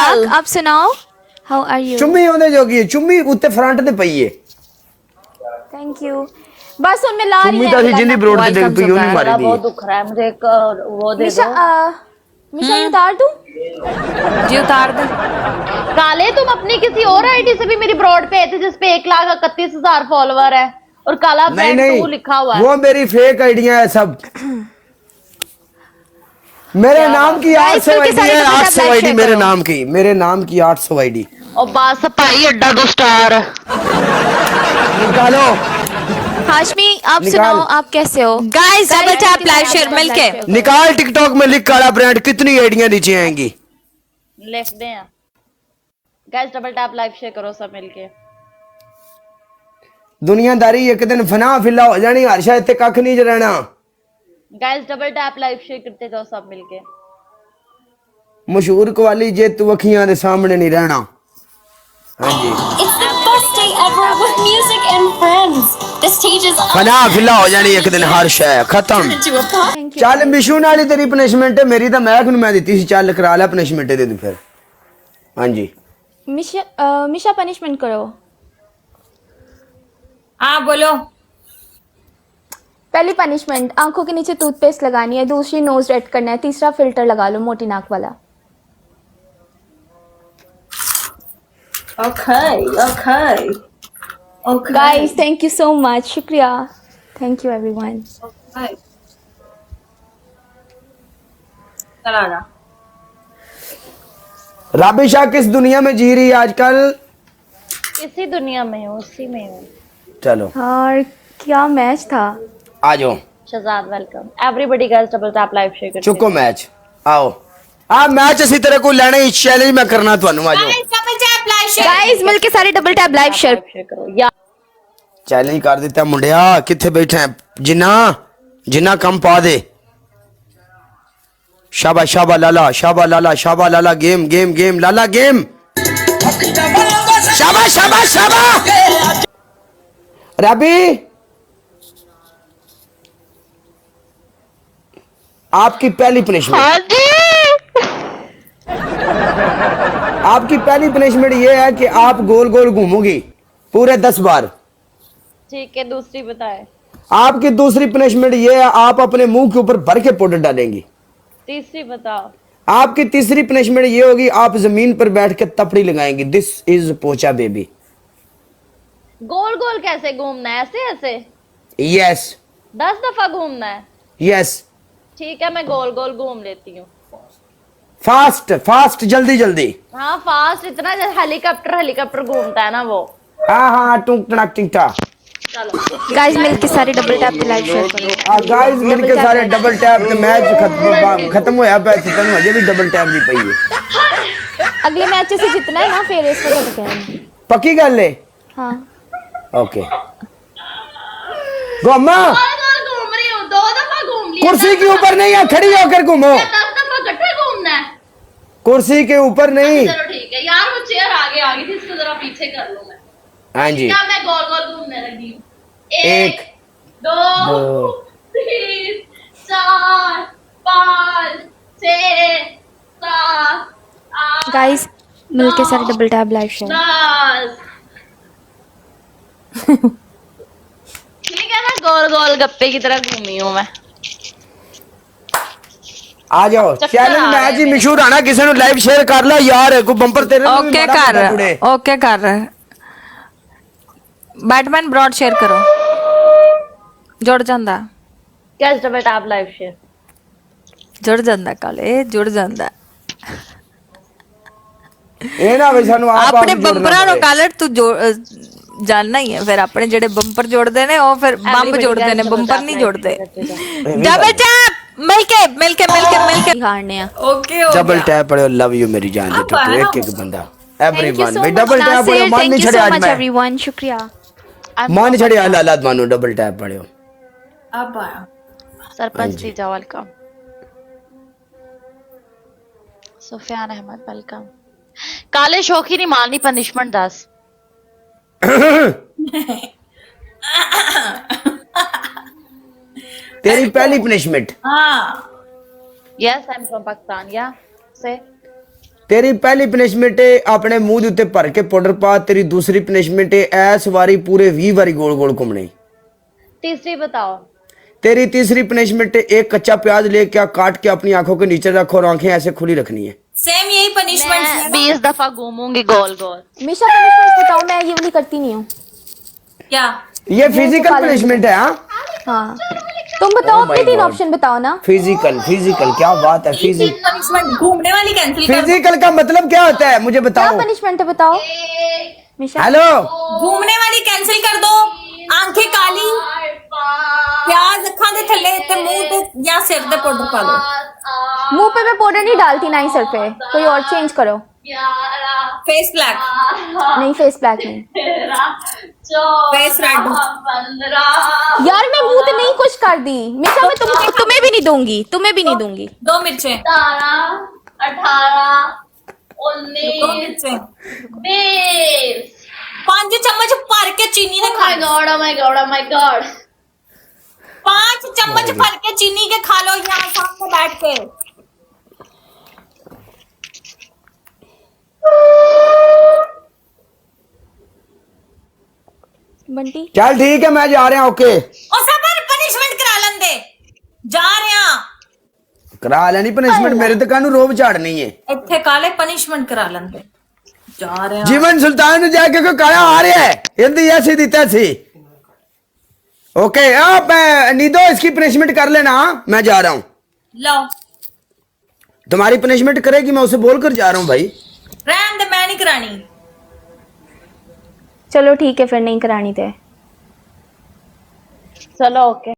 ठीक-ठाक, आप सुनाओ, हाउ आर यू? चुम्मी ओदे जोगी चुम्मी उत्ते फ्रंट ते पई है। Thank you. बस उनमें ला रही चुम्मी है तो असि जिंदी ब्रोड ते देख पई नहीं मारी दी। बहुत दुख रहा है मुझे, एक वो दे मिशा दो। मिशा ये उतार दूं? जी उतार दे। काले तुम अपनी किसी और आईडी से भी मेरी ब्रॉड पे थे जिसपे 1,31,000 फॉलोवर है और काला नहीं ब्रांड नहीं 2 लिखा हुआ है। वो मेरी फेक आइडिया है सब। मेरे नाम की 800 आईडी है, 800 आईडी मेरे नाम की, मेरे नाम की 800 आईडी। और बस भाई अड्डा 2 स्टार निकालो। हाशमी आप निकाल। सुनाओ, आप कैसे हो? Guys double tap live share मिलके निकाल टिकटॉक में लिख काला ब्रांड, कितनी आइडियां नीचे आएंगी? लिख दे। Guys double tap live share करो सब मिलके। दुनियादारी एक दिन फना फिला हो जानी, हर शायद ते कख नहीं रहना। Guys double tap live share करते जाओ सब मिलके। मशहूर कवाली जे तू अखियां दे सामने नहीं रहना। हाँ जी It's the best day ever with music and friends. The stage is all फना फिला हो जानी एक दिन, हर शायद खत्म। into a pop. Thank you. चल मिशू नाली तेरी पनिशमेंट है, मेरी तो मैं दी थी। चल करा ला पनिशमेंट दे दू फिर। हाँ जी मिशा पनिशमेंट करो। हाँ बोलो। पहली पनिशमेंट आंखों के नीचे टूथपेस्ट लगानी है, दूसरी नोज रेड करना है, तीसरा फिल्टर लगा लो मोटी नाक वाला। Okay. Guys thank you so much, शुक्रिया, थैंक यू एवरीवन। चला जा। राबिशा किस दुनिया में जी रही है आजकल? इसी दुनिया में हूँ, उसी में हूँ। चलो और क्या मैच था। आ जाओ। Shahzad welcome everybody. Guys double tap live share करते चुको मैच आओ। आ मैच इसी तरह को लेना ही चैलेंज मैं करना ਤੁਹਾਨੂੰ। आ जाओ double tap live share. Guys मिलके सारे डबल टैप लाइव शेयर। करो या चैलेंज कर ਦਿੱਤਾ ਮੁੰਡਿਆ। ਕਿੱਥੇ ਬੈਠਾ ਜਿੰਨਾ ਕੰਮ ਪਾ ਦੇ। शाबा शाबा लाला, शाबा लाला, शाबा लाला, गेम गेम गेम लाला गेम। शाबा शाबा शाबा। रबी आपकी पहली पनिशमेंट, आपकी पहली पनिशमेंट ये है कि आप गोल गोल घूमोगी पूरे 10 बार। ठीक है, दूसरी बताए। आपकी दूसरी पनिशमेंट ये है, आप अपने मुंह के ऊपर भर के पाउडर डालेंगी। तीसरी बताओ। आपकी तीसरी पनिशमेंट ये होगी, आप जमीन पर बैठ के तपड़ी लगाएंगी। दिस इज पोचा बेबी। गोल गोल कैसे घूमना है? ऐसे ऐसे यस 10 दफा घूमना है? यस। ठीक है, मैं गोल गोल घूम लेती हूँ। फास्ट फास्ट, जल्दी जल्दी। हाँ फास्ट, इतना हेलीकॉप्टर घूमता है ना वो। हाँ हाँ टुक टक टिक टा। चलो गाइस मिलके सारे डबल टैप लाइव शेयर करो। गाइस मिलके सारे डबल टैप ते मैच खत्म होया पे तन अजे भी डबल टैप दी पई है। अगले मैच से जितना है ना फिर इसको तो कहना। पक्की गल है। हाँ ओके गोमा घूम रही हूँ, 2 दफा घूम लिया। कुर्सी के ऊपर नहीं है, खड़ी होकर घूमो। 10 दफा इकट्ठे घूमना है? कुर्सी के ऊपर नहीं। चलो ठीक है यार, वो चेयर आगे आ गई थी, इसको जरा पीछे कर लूं मैं। हाँ जी क्या मैं गोल गोल घूमने लगी हूँ? 1 2 3 4 5 6 7 8 गाइस मिलके सारे डबल टैप लाइव शेयर। 10। ठीक है ना, गोल गोल गप्पे की तरह घूमी हूँ मैं। आ जाओ चैलेंज मैच ही मशहूर आना। किसी ने लाइव शेयर कर ला यार, को बंपर तेरे में भी ओके माड़ा कर मोटा जुड़े। ओके कर। बैटमैन ब्रॉड शेयर करो। जुड़ ਜਾਂਦਾ। Cash double tap live share. जुड़ ਜਾਂਦਾ ਕਾਲੇ, जुड़ ਜਾਂਦਾ। ਇਹ ਨਾ ਵੀ ਸਾਨੂੰ ਆਪ ਆਪਣੇ ਬੰਪਰਾਂ ਨੂੰ ਕਾਲਰ ਤੂੰ ਜਾਨਣਾ ਹੀ ਹੈ। ਫਿਰ ਆਪਣੇ ਜਿਹੜੇ ਬੰਪਰ ਜੋੜਦੇ ਨੇ ਉਹ ਫਿਰ ਬੰਬ ਜੋੜਦੇ ਨੇ, ਬੰਪਰ ਨਹੀਂ ਜੋੜਦੇ। ਡਬਲ ਟੈਪ ਮਿਲਕੇ हारने हैं। ओके डबल टैप पड़े। लव यू मेरी जान दे टुटू एक एक बंदा एवरीवन भाई डबल टैप पड़े। मान नहीं छड़े आज मैं एवरीवन, शुक्रिया। मान नहीं छड़े हालात मानो डबल टैप पड़े। अब आया सरपंच दीजा वेलकम। सुफियान अहमद वेलकम। काले शौकी नहीं मारनी पनिशमेंट 10। तेरी पहली पनिशमेंट। हाँ yes I am from Pakistan या से तेरी पहली पनिशमेंट है अपने मुंह दे उत्ते भर के पाउडर पा। तेरी दूसरी पनिशमेंट है ऐस वारी पूरे 20 बारी गोल गोल घूमने। तीसरी बताओ। तेरी तीसरी पनिशमेंट है एक कच्चा प्याज लेके काट के अपनी आंखों के नीचे रखो और आंखें ऐसे खुली रखनी है। सेम यही पनिशमेंट है मैं 20 दफा घूमूंगी गोल गोल। मिशा पनिशमेंट बताओ, मैं ये वाली करती नहीं हूँ। क्या? ये फिजिकल पनिशमेंट है। हाँ तुम बताओ, अपने 3 ऑप्शन बताओ ना। फिजिकल फिजिकल क्या बात है। फिजिकल पनिशमेंट घूमने वाली कैंसिल कर दो। फिजिकल का मतलब क्या होता है मुझे क्या बताओ। पनिशमेंट है बताओ मिशा। हेलो घूमने वाली कैंसिल कर दो। आंखें काली, प्याज अखां दे थल्ले ते मुंह ते या सिर ते पाउडर पा लो। मुंह पे मैं पाउडर नहीं डालती ना ही सर पे, कोई और चेंज करो। फेस ब्लैक, नहीं फेस ब्लैक नहीं फेस रेड। यार मैं मुंह पे नहीं कुछ कर दी मिशा। मैं तुम्हें भी नहीं दूंगी, तुम्हें भी नहीं दूंगी। 2 मिर्चें, 18 2 19 मिर्चें, 20। 5 चम्मच भर के चीनी दे खा लो। oh my god 5 चम्मच भर के चीनी के खा लो यहाँ सामने बैठ के। बंटी चल ठीक है मैं जा रहा हूँ। ओके और सब पनिशमेंट करा लेंदे। जा रहे हैं करा लेनी पनिशमेंट। मेरे तो कानू रोब झाड़नी है। इत्थे काले पनिशमेंट करा लेंदे। जा रहे हैं। जीवन सुल्तान ने जाके को काया आ रहा है हिंदी ऐसी दी तैसी। ओके आप निदो इसकी पनिशमेंट कर लेना। मैं जा रहा हूँ। लो तुम्हारी पनिशमेंट करेगी मैं उसे बोल कर जा रहा हूँ भाई। रहन दे, मैं नहीं करानी। चलो ठीक है फिर, नहीं करानी थे। चलो ओके।